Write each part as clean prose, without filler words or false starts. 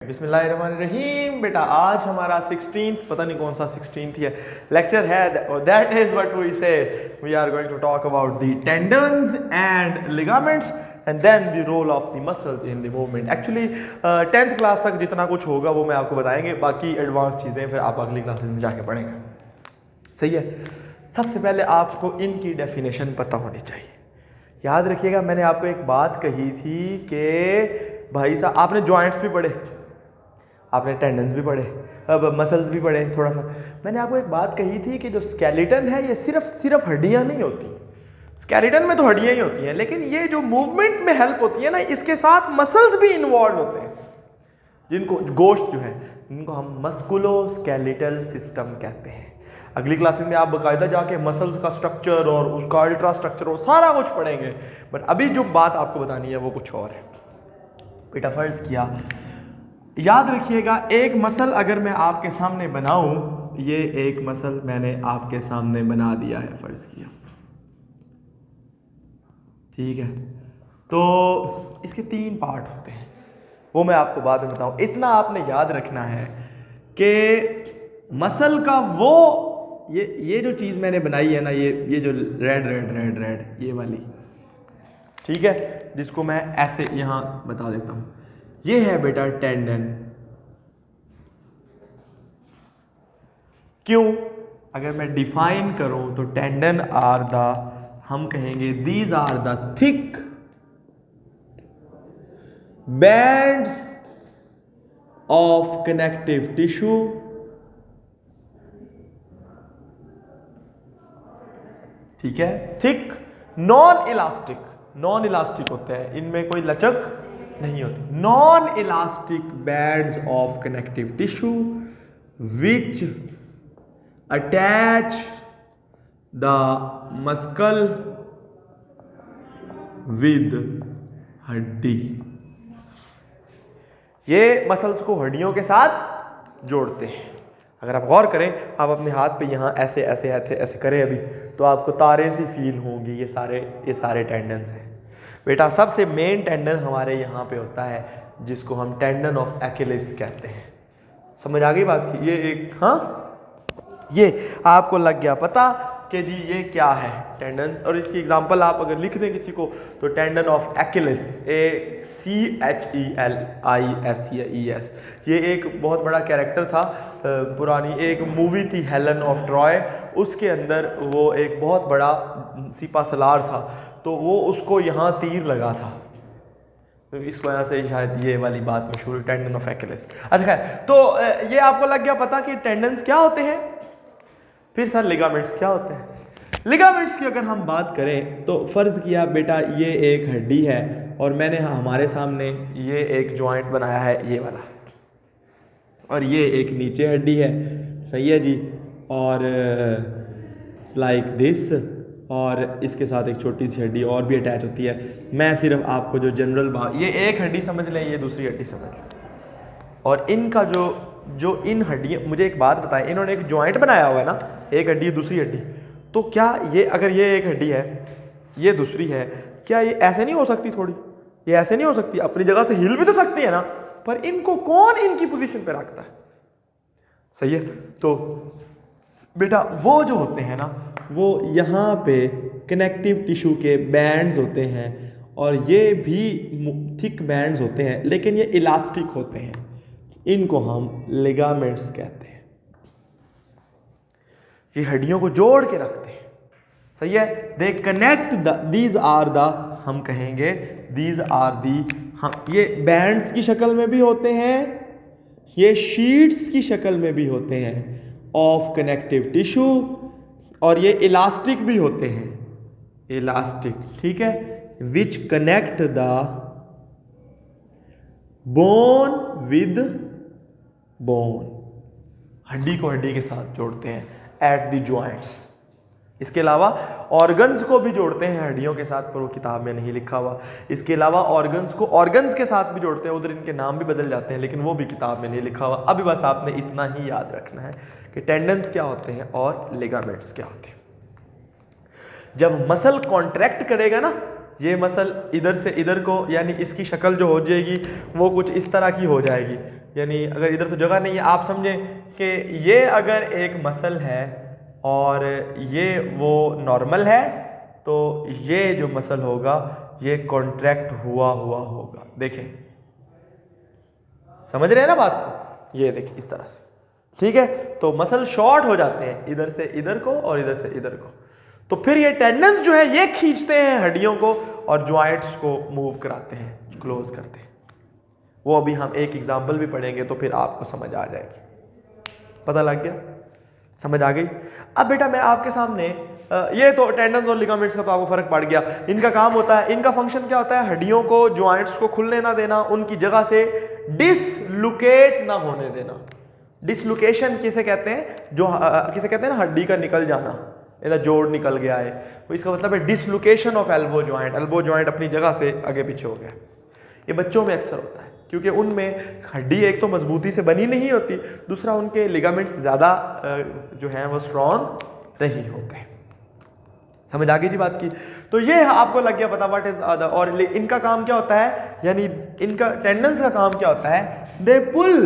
बिस्मिल्लाहिर्रहमानिर्रहीम। बेटा आज हमारा 16th पता नहीं कौन सा 16th है लेक्चर है। That is what we say we are going to talk about the tendons and ligaments and then the role of the muscles in the movement. Actually 10th class तक जितना कुछ होगा वो मैं आपको बताएंगे, बाकी एडवांस चीज़ें फिर आप अगली क्लासेस में जाके पढ़ेंगे। सही है। सबसे पहले आपको इनकी डेफिनेशन पता होनी चाहिए। याद रखिएगा मैंने आपको एक बात कही थी कि भाई साहब आपने जॉइंट्स भी पढ़े, आपने टेंडन्स भी पढ़े, अब मसल्स भी पढ़े थोड़ा सा। मैंने आपको एक बात कही थी कि जो स्केलेटन है ये सिर्फ हड्डियां नहीं होती। स्केलेटन में तो हड्डियां ही होती हैं, लेकिन ये जो मूवमेंट में हेल्प होती है ना, इसके साथ मसल्स भी इन्वॉल्व होते हैं, जिनको गोश्त जो है इनको हम मस्कुलोस्केलेटल सिस्टम कहते हैं। अगली क्लासेस में आप बाकायदा जाके मसल्स का स्ट्रक्चर और उसका अल्ट्रा स्ट्रक्चर और सारा कुछ पढ़ेंगे, बट अभी जो बात आपको बतानी है वो कुछ और है। बेटा फर्ज किया, याद रखिएगा एक मसल अगर मैं आपके सामने बनाऊं, ये एक मसल मैंने आपके सामने बना दिया है, फर्ज किया, ठीक है। तो इसके 3 पार्ट होते हैं, वो मैं आपको बाद में बताऊं। इतना आपने याद रखना है कि मसल का वो ये जो चीज़ मैंने बनाई है ना, ये जो रेड ये वाली, ठीक है, जिसको मैं ऐसे यहाँ बता देता हूँ, ये है बेटा टेंडन। क्यों? अगर मैं डिफाइन करूं तो टेंडन आर द, हम कहेंगे these are the thick bands of connective tissue ठीक है। थिक, नॉन इलास्टिक होते हैं, इनमें कोई लचक नहीं होती। Non elastic bands of connective tissue which attach the muscle with हड्डी। ये मसल्स को हड्डियों के साथ जोड़ते हैं। अगर आप गौर करें, आप अपने हाथ पे यहाँ ऐसे ऐसे ऐसे ऐसे करें अभी, तो आपको तारे सी फील होंगी। ये सारे टेंडन्स हैं बेटा। सबसे मेन टेंडन हमारे यहाँ पे होता है जिसको हम टेंडन ऑफ एक्किलिस कहते हैं। समझ आ गई बात की? ये एक, हाँ, ये आपको लग गया पता कि जी ये क्या है टेंडन्स। और इसकी एग्जांपल आप अगर लिख दें किसी को तो टेंडन ऑफ एक्किलिस, ACHELIS, ये एक बहुत बड़ा कैरेक्टर था। पुरानी एक मूवी थी हेलन ऑफ ट्रॉय, उसके अंदर वो एक बहुत बड़ा सिपा सलार था, तो वो उसको यहाँ तीर लगा था, तो इस वजह से शायद ये वाली बात मशहूर, टेंडन ऑफ एक्किलिस। अच्छा खैर, तो ये आपको लग गया पता कि टेंडन्स क्या होते हैं। फिर सर लिगामेंट्स क्या होते हैं। लिगामेंट्स की अगर हम बात करें तो फर्ज किया बेटा ये एक हड्डी है और मैंने हमारे सामने ये एक जॉइंट बनाया है, ये वाला, और ये एक नीचे हड्डी है, सही है जी, और लाइक दिस, और इसके साथ एक छोटी सी हड्डी और भी अटैच होती है। मैं सिर्फ आपको जो जनरल बात, ये एक हड्डी समझ लें, ये दूसरी हड्डी समझ लें, और इनका जो इन हड्डियाँ, मुझे एक बात बताएं, इन्होंने एक जॉइंट बनाया हुआ है ना, एक हड्डी दूसरी हड्डी, तो क्या ये, अगर ये एक हड्डी है ये दूसरी है, क्या ये ऐसे नहीं हो सकती? थोड़ी ये ऐसे नहीं हो सकती? अपनी जगह से हिल भी तो सकती है ना, पर इनको कौन इनकी पोजीशन पे रखता है? सही है। तो बेटा वो जो होते हैं ना, वो यहाँ पे कनेक्टिव टिश्यू के बैंड्स होते हैं, और ये भी थिक बैंड्स होते हैं, लेकिन ये इलास्टिक होते हैं, इनको हम लिगामेंट्स कहते हैं। ये हड्डियों को जोड़ के रखते हैं, सही है। They connect these are the, हम कहेंगे दीज आर दी, हम ये बैंड्स की शक्ल में भी होते हैं, ये शीट्स की शक्ल में भी होते हैं ऑफ कनेक्टिव टिश्यू, और ये इलास्टिक भी होते हैं, इलास्टिक, ठीक है, which connect the bone with bone, हड्डी को हड्डी के साथ जोड़ते हैं एट द जॉइंट्स। इसके अलावा ऑर्गन्स को भी जोड़ते हैं हड्डियों के साथ, पर वो किताब में नहीं लिखा हुआ। इसके अलावा ऑर्गन्स को ऑर्गन्स के साथ भी जोड़ते हैं, उधर इनके नाम भी बदल जाते हैं, लेकिन वो भी किताब में नहीं लिखा हुआ। अभी बस आपने इतना ही याद रखना है कि टेंडन्स क्या होते हैं और लिगामेंट्स क्या होते हैं। जब मसल कॉन्ट्रैक्ट करेगा ना, ये मसल इधर से इधर को, यानी इसकी शक्ल जो हो जाएगी वो कुछ इस तरह की हो जाएगी, यानी अगर इधर तो जगह नहीं है, आप समझें कि ये अगर एक मसल है और ये वो नॉर्मल है, तो ये जो मसल होगा ये कॉन्ट्रैक्ट हुआ होगा। देखें, समझ रहे हैं ना बात को? ये देखिए इस तरह से, ठीक है। तो मसल शॉर्ट हो जाते हैं इधर से इधर को और इधर से इधर को, तो फिर ये टेंडन्स जो है ये खींचते हैं हड्डियों को और ज्वाइंट्स को मूव कराते हैं, क्लोज करते हैं। वो अभी हम एक एग्जांपल भी पढ़ेंगे तो फिर आपको समझ आ जाएगी। पता लग गया? समझ आ गई? अब बेटा मैं आपके सामने ये तो टेंडन्स और लिगामेंट्स का तो आपको फर्क पड़ गया। इनका काम होता है, इनका फंक्शन क्या होता है? हड्डियों को, ज्वाइंट्स को खुलने ना देना, उनकी जगह से डिसलोकेट ना होने देना। डिसलोकेशन किसे कहते हैं? जो किसे कहते हैं ना, हड्डी का निकल जाना, इसका जोड़ निकल गया है, तो इसका मतलब है dislocation of elbow joint. Elbow joint अपनी जगह से आगे पीछे हो गया। ये बच्चों में अक्सर होता है क्योंकि उनमें हड्डी एक तो मजबूती से बनी नहीं होती, दूसरा उनके लिगामेंट्स ज़्यादा जो हैं वो स्ट्रॉन्ग नहीं होते। समझ आ गई जी बात की? तो ये आपको लग गया पता व्हाट इज द, और इनका काम क्या होता है, यानी इनका टेंडन्स का काम क्या होता है? दे पुल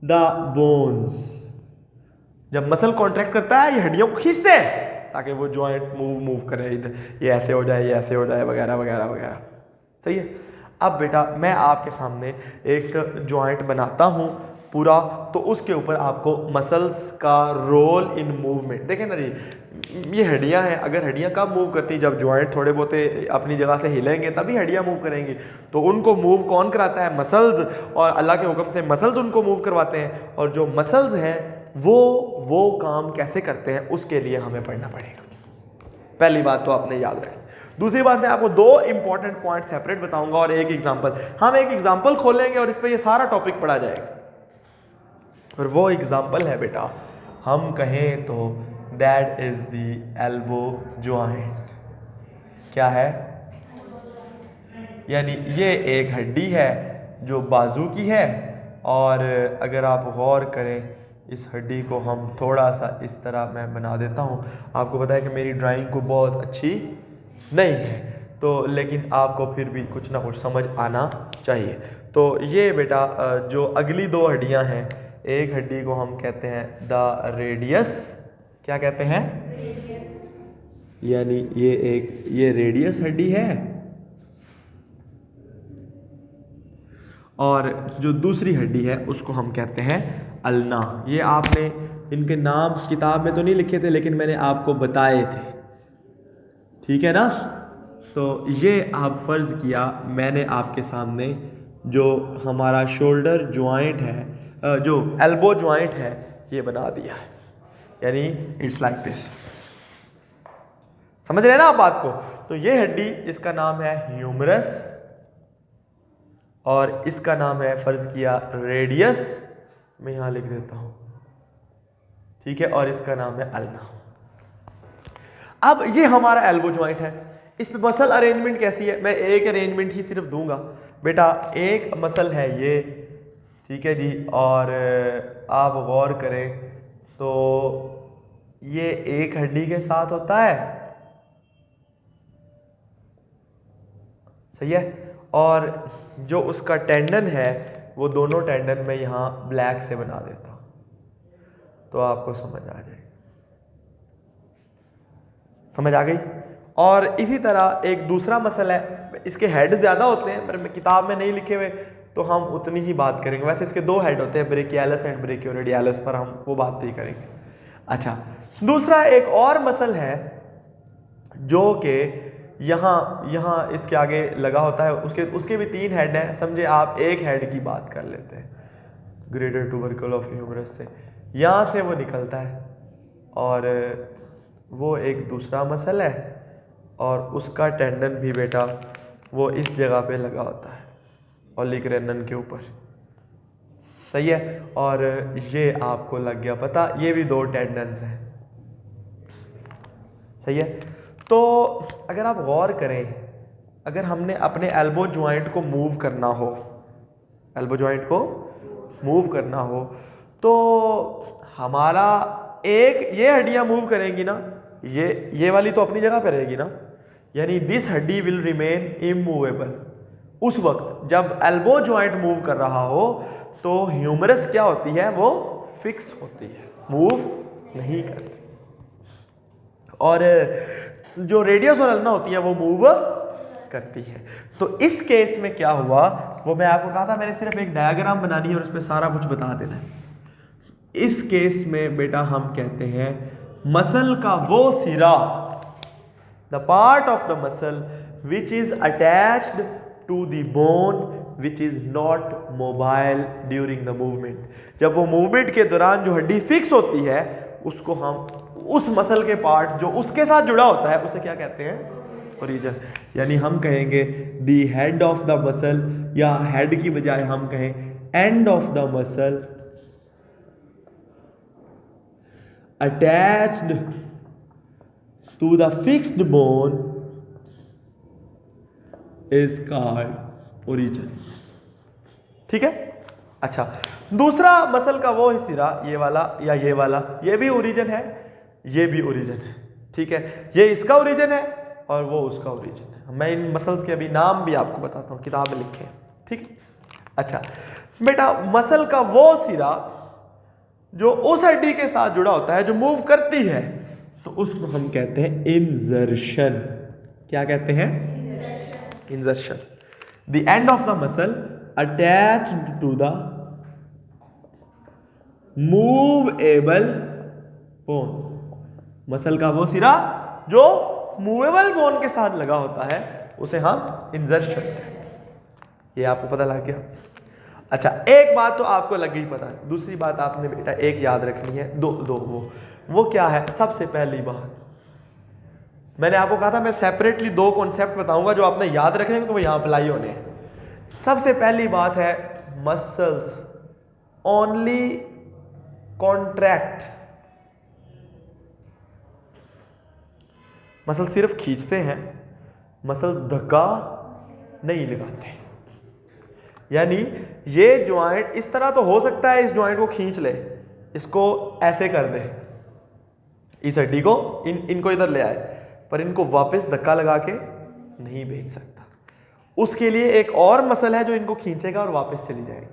द बोन्स। जब मसल कॉन्ट्रैक्ट करता है ये हड्डियों को खींचते हैं ताकि वो जॉइंट मूव करे, इधर ये ऐसे हो जाए, ये ऐसे हो जाए, वगैरह वगैरह वगैरह। सही है। अब बेटा मैं आपके सामने एक जॉइंट बनाता हूँ पूरा, तो उसके ऊपर आपको मसल्स का रोल इन मूवमेंट देखें ना जी। ये हड्डियाँ हैं, अगर हड्डियाँ कब मूव करती हैं? जब जॉइंट थोड़े बहुत अपनी जगह से हिलेंगे तभी हड्डियाँ मूव करेंगी। तो उनको मूव कौन कराता है? मसल्स, और अल्लाह के हुक्म से मसल्स उनको मूव करवाते हैं। और जो मसल्स हैं वो काम कैसे करते हैं उसके लिए हमें पढ़ना पड़ेगा। पहली बात तो आपने याद रखी। दूसरी बात मैं आपको दो इंपॉर्टेंट पॉइंट सेपरेट बताऊंगा और एक एग्जांपल। हम एक एग्जांपल खोलेंगे और इस पे ये सारा टॉपिक पढ़ा जाएगा। और वो एग्जांपल है बेटा, हम कहें तो that is the elbow joint. क्या है? यानी ये एक हड्डी है जो बाजू की है, और अगर आप गौर करें इस हड्डी को हम थोड़ा सा इस तरह मैं बना देता हूँ। आपको पता है कि मेरी ड्राइंग को बहुत अच्छी नहीं है, तो लेकिन आपको फिर भी कुछ ना कुछ समझ आना चाहिए। तो ये बेटा जो अगली दो हड्डियाँ हैं, एक हड्डी को हम कहते हैं द रेडियस। क्या कहते हैं? यानी ये रेडियस हड्डी है, और जो दूसरी हड्डी है उसको हम कहते हैं अल्ना। ये आपने इनके नाम किताब में तो नहीं लिखे थे, लेकिन मैंने आपको बताए थे, ठीक है ना? तो ये आप फ़र्ज़ किया मैंने आपके सामने जो हमारा शोल्डर ज्वाइंट है, जो एल्बो ज्वाइंट है, ये बना दिया है। यानी इट्स लाइक दिस। समझ रहे हैं ना आप बात को? तो ये हड्डी, इसका नाम है ह्यूमरस, और इसका नाम है, फ़र्ज़ किया, रेडियस। मैं यहाँ लिख देता हूँ, ठीक है, और इसका नाम है अल्ना। अब ये हमारा एल्बो ज्वाइंट है, इस पे मसल अरेंजमेंट कैसी है? मैं एक अरेंजमेंट ही सिर्फ दूंगा बेटा। एक मसल है ये, ठीक है जी, और आप गौर करें तो ये एक हड्डी के साथ होता है, सही है, और जो उसका टेंडन है वो दोनों टेंडन में यहाँ ब्लैक से बना देता हूँ, तो आपको समझ आ जाएगी। समझ आ गई? और इसी तरह एक दूसरा मसल है, इसके हेड ज़्यादा होते हैं पर किताब में नहीं लिखे हुए, तो हम उतनी ही बात करेंगे। वैसे इसके दो हेड होते हैं, ब्रेकियालस एंड ब्रेकियोरेडियालस, पर हम वो बात नहीं करेंगे। अच्छा, दूसरा एक और मसल है जो कि यहाँ इसके आगे लगा होता है, उसके भी तीन हेड हैं। समझे आप, एक हेड की बात कर लेते हैं, ग्रेटर ट्यूबरकल ऑफ ह्यूमरस से, यहाँ से वो निकलता है, और वो एक दूसरा मसल है, और उसका टेंडन भी बेटा वो इस जगह पे लगा होता है, ओलिक-रेनन के ऊपर, सही है। और ये आपको लग गया पता, ये भी दो टेंडन्स हैं, सही है। तो अगर आप गौर करें, अगर हमने अपने एल्बो ज्वाइंट को मूव करना हो, एल्बो ज्वाइंट को मूव करना हो, तो हमारा एक ये हड्डियाँ मूव करेंगी ना, ये वाली तो अपनी जगह पे रहेगी ना, यानी दिस हड्डी विल रिमेन इमूवेबल। उस वक्त जब एल्बो ज्वाइंट मूव कर रहा हो तो ह्यूमरस क्या होती है, वो फिक्स होती है, मूव नहीं करती। और जो रेडियस और अल्ना होती है वो मूव करती है। तो इस केस में क्या हुआ, वो मैं आपको कहा था, मैंने सिर्फ एक डायग्राम बनानी है और उस पर सारा कुछ बता देना है। इस केस में बेटा हम कहते हैं मसल का वो सिरा, the part of the muscle which is attached to the bone which is not mobile during the movement. जब वो मूवमेंट के दौरान जो हड्डी फिक्स होती है, उसको हम, उस मसल के पार्ट जो उसके साथ जुड़ा होता है, उसे क्या कहते हैं, ओरिजिन। यानी हम कहेंगे the head of the muscle, या हेड की बजाय हम कहें end of the muscle attached to the fixed bone is called origin. ठीक है। अच्छा, दूसरा मसल का वो सिरा, ये वाला या ये वाला, ये भी ओरिजिन है, ये भी ओरिजिन है। ठीक है, ये इसका ओरिजिन है और वो उसका ओरिजिन है। मैं इन मसल्स के अभी नाम भी आपको बताता हूँ, किताब में लिखे हैं। ठीक है। अच्छा बेटा, मसल का वो सिरा जो उस हड्डी के साथ जुड़ा होता है जो मूव करती है, तो उसको हम कहते हैं इंजर्शन। क्या कहते हैं, insertion. The end of the muscle attached to the movable bone. Muscle का वो सिरा जो मूवेबल बोन के साथ लगा होता है उसे हम इंजर्शन कहते हैं। ये आपको पता लग गया। अच्छा, एक बात तो आपको लग गई पता है, दूसरी बात आपने बेटा एक याद रखनी है, वो क्या है। सबसे पहली बात मैंने आपको कहा था, मैं सेपरेटली दो कॉन्सेप्ट बताऊंगा जो आपने याद रखने हैं, तो वो यहां अप्लाई होने हैं। सबसे पहली बात है, मसल्स ओनली कॉन्ट्रैक्ट, मसल सिर्फ खींचते हैं, मसल धक्का नहीं लगाते। यानी ये ज्वाइंट इस तरह तो हो सकता है, इस ज्वाइंट को खींच ले, इसको ऐसे कर दे, इस हड्डी को इनको इधर ले आए, पर इनको वापस धक्का लगा के नहीं भेज सकता। उसके लिए एक और मसल है जो इनको खींचेगा और वापस चली जाएगी।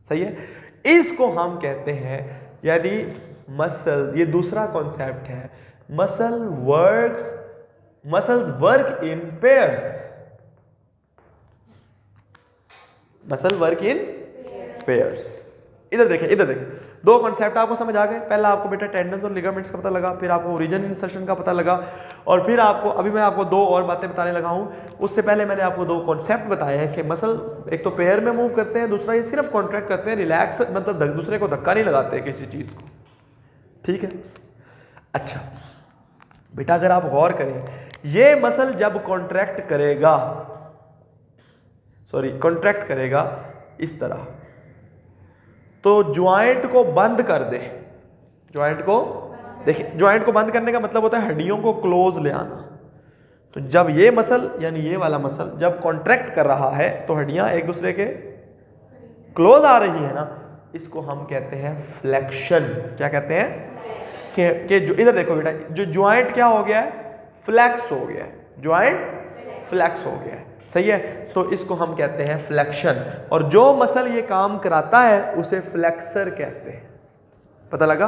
सही है, इसको हम कहते हैं, यानी मसल्स, ये दूसरा कॉन्सेप्ट है, muscles work in pairs. Muscle work in pairs. इधर देखें, दो कॉन्सेप्ट आपको समझ आ गए। पहला आपको बेटा टेंडन्स और लिगामेंट्स का पता लगा, फिर आपको ओरिजिन इंसर्शन का पता लगा, और फिर आपको अभी मैं आपको दो और बातें बताने लगा हूं। उससे पहले मैंने आपको दो कॉन्सेप्ट बताए हैं कि मसल एक तो पेयर में मूव करते हैं, दूसरा ये सिर्फ कॉन्ट्रैक्ट करते हैं, रिलैक्स, मतलब दूसरे को धक्का नहीं लगाते किसी चीज को। ठीक है। अच्छा बेटा, अगर आप गौर करें, ये मसल जब कॉन्ट्रैक्ट करेगा इस तरह, तो ज्वाइंट को बंद कर दे। ज्वाइंट को देखिए, ज्वाइंट को बंद करने का मतलब होता है हड्डियों को क्लोज ले आना। तो जब ये मसल, यानी ये वाला मसल जब कॉन्ट्रैक्ट कर रहा है, तो हड्डियां एक दूसरे के क्लोज आ रही है ना, इसको हम कहते हैं फ्लेक्शन। क्या कहते हैं कि जो इधर देखो बेटा, जो ज्वाइंट क्या हो गया है, फ्लैक्स हो गया है, ज्वाइंट फ्लैक्स हो गया है। सही है, तो इसको हम कहते हैं फ्लेक्शन। और जो मसल ये काम कराता है उसे फ्लेक्सर कहते हैं। पता लगा?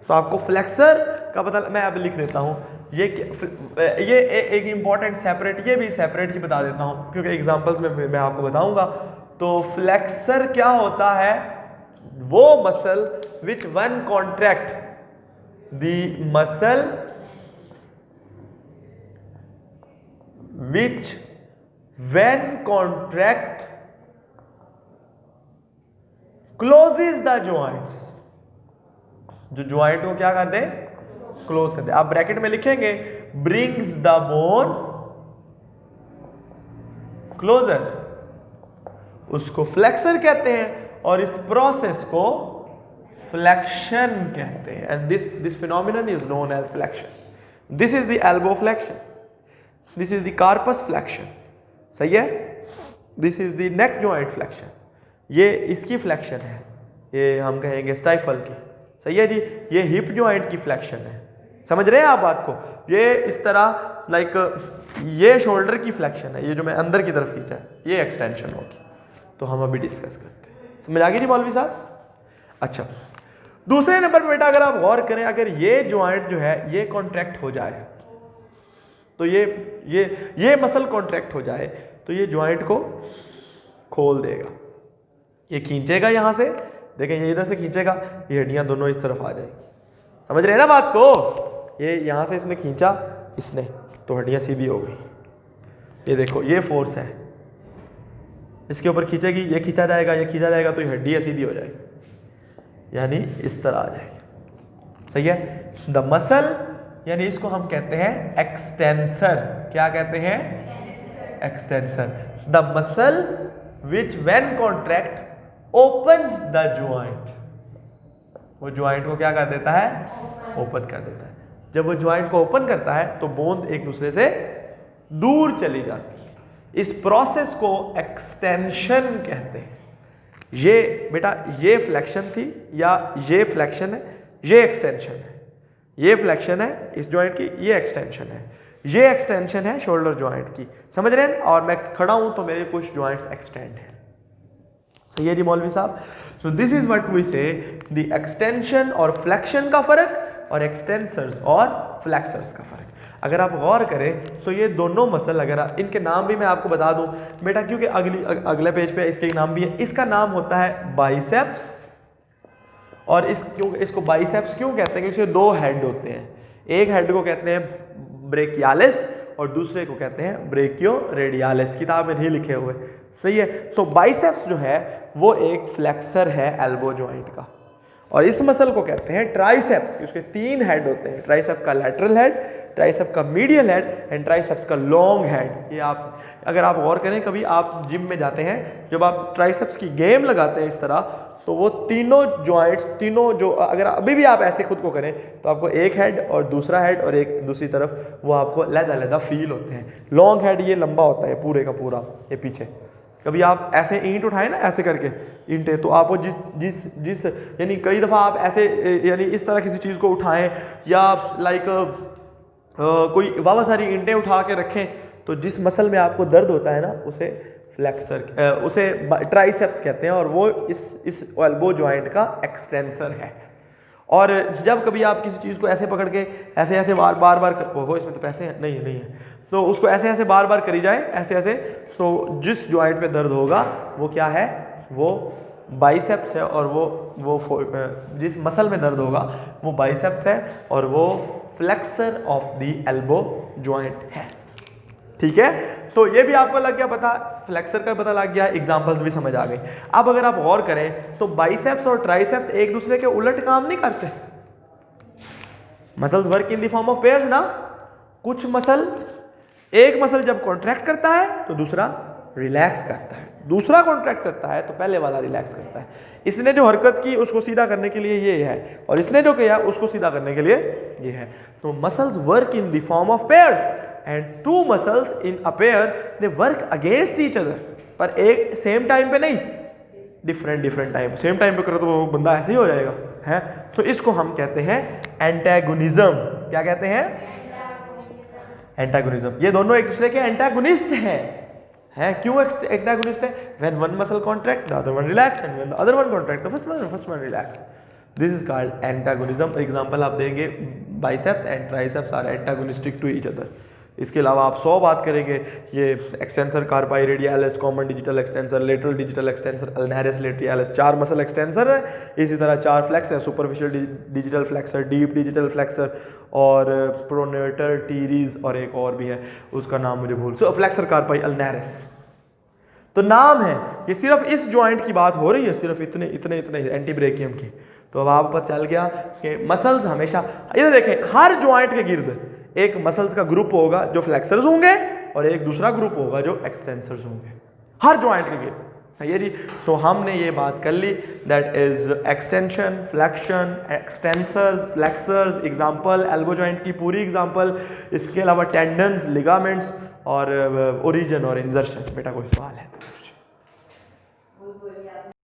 तो आपको फ्लेक्सर का पता, मैं अब लिख देता हूं, ये एक इंपॉर्टेंट सेपरेट, ये भी सेपरेट ही बता देता हूं क्योंकि एग्जांपल्स में मैं आपको बताऊंगा। तो फ्लेक्सर क्या होता है, वो muscle which one contract, the muscle which when contract closes the joints, जो ज्वाइंट को क्या कर दे, क्लोज कर दे। आप ब्रैकेट में लिखेंगे brings the bone closer, उसको फ्लेक्सर कहते हैं और इस प्रोसेस को फ्लेक्शन कहते हैं। And this phenomenon is known as flexion. This is the elbow flexion, this is the carpus flexion. सही है, this is the neck joint flexion, ये इसकी फ्लेक्शन है, ये हम कहेंगे स्टाइफल की। सही है जी, ये हिप जॉइंट की फ्लेक्शन है। समझ रहे हैं आप बात को? ये इस तरह लाइक ये शोल्डर की फ्लेक्शन है, ये जो मैं अंदर की तरफ खींचा है ये एक्सटेंशन होगी। तो हम अभी डिस्कस करते हैं। समझ आ गई जी मौलवी साहब? अच्छा, दूसरे नंबर पर बेटा अगर आप गौर करें, अगर ये ज्वाइंट जो है ये कॉन्ट्रैक्ट हो जाए, तो ये मसल कॉन्ट्रैक्ट हो जाए तो ये ज्वाइंट को खोल देगा, ये खींचेगा यहां से, देखें ये इधर से खींचेगा, ये हड्डियां दोनों इस तरफ आ जाएगी। समझ रहे हैं ना बात को? ये यहां से इसने खींचा, इसने तो हड्डियां सीधी हो गई। ये देखो ये फोर्स है, इसके ऊपर खींचेगी, ये खींचा जाएगा, ये खींचा जाएगा, तो ये हड्डियां सीधी हो जाएगी, यानी इस तरह आ जाएगी। सही है? द मसल, यानी इसको हम कहते हैं एक्सटेंसर। क्या कहते हैं? Extensor. The muscle which when contract opens the joint, वो ज्वाइंट को क्या कर देता है? ओपन कर देता है। जब वो ज्वाइंट को ओपन करता है तो बोन्स एक दूसरे से दूर चली जाती है। इस प्रोसेस को एक्सटेंशन कहते हैं। ये बेटा ये फ्लेक्शन थी, या ये फ्लेक्शन है, ये एक्सटेंशन है। ये फ्लेक्शन है इस ज्वाइंट की, ये एक्सटेंशन है, ये एक्सटेंशन है शोल्डर ज्वाइंट की। समझ रहे हैं? और मैं खड़ा हूं तो मेरे कुछ ज्वाइंट्स एक्सटेंड हैं। सही है जी मौलवी साहब? So this is what we say the extension और फ्लेक्शन का फर्क और एक्सटेंसर्स और फ्लेक्सर्स का फर्क। अगर आप गौर करें तो ये दोनों मसल, अगर इनके नाम भी मैं आपको बता दूं बेटा, क्योंकि अगले पेज पे इसके नाम भी है। इसका नाम होता है बाइसेप्स, और इसको बाइसेप्स क्यों कहते हैं? क्योंकि इसके दो हेड होते हैं। एक हेड को कहते हैं ब्रेकियालिस और दूसरे को कहते हैं ब्रेकियो रेडियालिस। किताब में नहीं लिखे हुए। सही है? तो बाइसेप्स जो है वो एक फ्लेक्सर है एल्बो जॉइंट का, और इस मसल को कहते हैं ट्राइसेप्स। उसके तीन हेड होते हैं, ट्राइसेप का लैटरल हेड, ट्राइसेप का मीडियल हेड एंड ट्राइसेप्स का लॉन्ग हेड। ये आप अगर आप गौर करें, कभी आप जिम में जाते हैं, जब आप ट्राइसेप्स की गेम लगाते हैं इस तरह, तो वो तीनों जॉइंट्स, तीनों जो, अगर अभी भी आप ऐसे खुद को करें तो आपको एक हेड और दूसरा हेड और एक दूसरी तरफ, वो आपको अलग-अलग फील होते हैं। लॉन्ग हेड ये लंबा होता है पूरे का पूरा, ये पीछे। कभी आप ऐसे ईंट उठाए ना, ऐसे करके ईंटें, तो आपको जिस यानी कई दफ़ा आप ऐसे यानी इस तरह किसी चीज़ को उठाएं, या लाइक कोई वावा सारी ईंटें उठा के रखें, तो जिस मसल में आपको दर्द होता है ना, उसे फ्लेक्सर, उसे ट्राइसेप्स कहते हैं, और वो इस एल्बो जॉइंट का एक्सटेंसर है। और जब कभी आप किसी चीज़ को ऐसे पकड़ के ऐसे बार बार हो, इसमें तो पैसे नहीं है, तो उसको ऐसे बार बार करी जाए, ऐसे, तो जिस जॉइंट पे दर्द होगा वो क्या है? वो बाइसेप्स है, और वो जिस मसल में दर्द होगा वो बाइसेप्स है, और वो flexor of the elbow joint है। ठीक है? तो ये भी आपको लग गया पता, फ्लेक्सर का पता लग गया, एग्जांपल्स भी समझ आ गई। अब अगर आप गौर करें तो बाइसेप्स और ट्राइसेप्स एक दूसरे के उलट काम नहीं करते। Muscles work in the form of pairs ना। कुछ मसल, एक मसल जब कॉन्ट्रैक्ट करता है तो दूसरा रिलैक्स करता है, दूसरा कॉन्ट्रैक्ट करता है तो पहले वाला रिलैक्स करता है। इसने जो हरकत की उसको सीधा करने के लिए ये है, और इसने जो किया उसको सीधा करने के लिए ये है। तो muscles work in the form of pairs, and two muscles in a pair they work against each other, पर एक सेम टाइम पे नहीं, डिफरेंट टाइम। सेम टाइम पे करो तो वो बंदा ऐसे ही हो जाएगा है। तो इसको हम कहते हैं एंटागोनिज्म। क्या कहते हैं? एंटागोनिज्म। ये दोनों एक दूसरे के एंटागोनिस्ट हैं। क्यों एंटागोनिस्ट है? When one muscle contract the other one relax, and when the other one contract the first one relax. This is called antagonism. Example आप देंगे, biceps and triceps are antagonistic to each other. इसके अलावा आप 100 बात करेंगे, ये extensor carpi radialis, common digital extensor, lateral digital extensor, ulnaris lateralis, 4 muscle extensor है। इसी तरह 4 फ्लेक्स है, superficial digital flexor, deep digital flexor, और प्रोनेटर टीरीज, और एक और भी है उसका नाम मुझे भूल, सो फ्लेक्सर कार्पाई अल्नारिस। तो नाम है, ये सिर्फ इस जॉइंट की बात हो रही है, सिर्फ इतने एंटीब्रेकियम की। तो अब आपको पता चल गया कि मसल्स हमेशा, इधर देखें, हर जॉइंट के गिर्द एक मसल्स का ग्रुप होगा जो फ्लेक्सर्स होंगे, और एक दूसरा ग्रुप होगा जो एक्सटेंसर्स होंगे, हर जॉइंट के गिर्द। सही है जी? तो हमने ये बात कर ली, that is extension, flexion, extensors, flexors, example elbow joint की पूरी एग्जांपल, इसके अलावा टेंडन्स, लिगामेंट्स, और ओरिजिन और इंजर्शन। बेटा कोई सवाल है?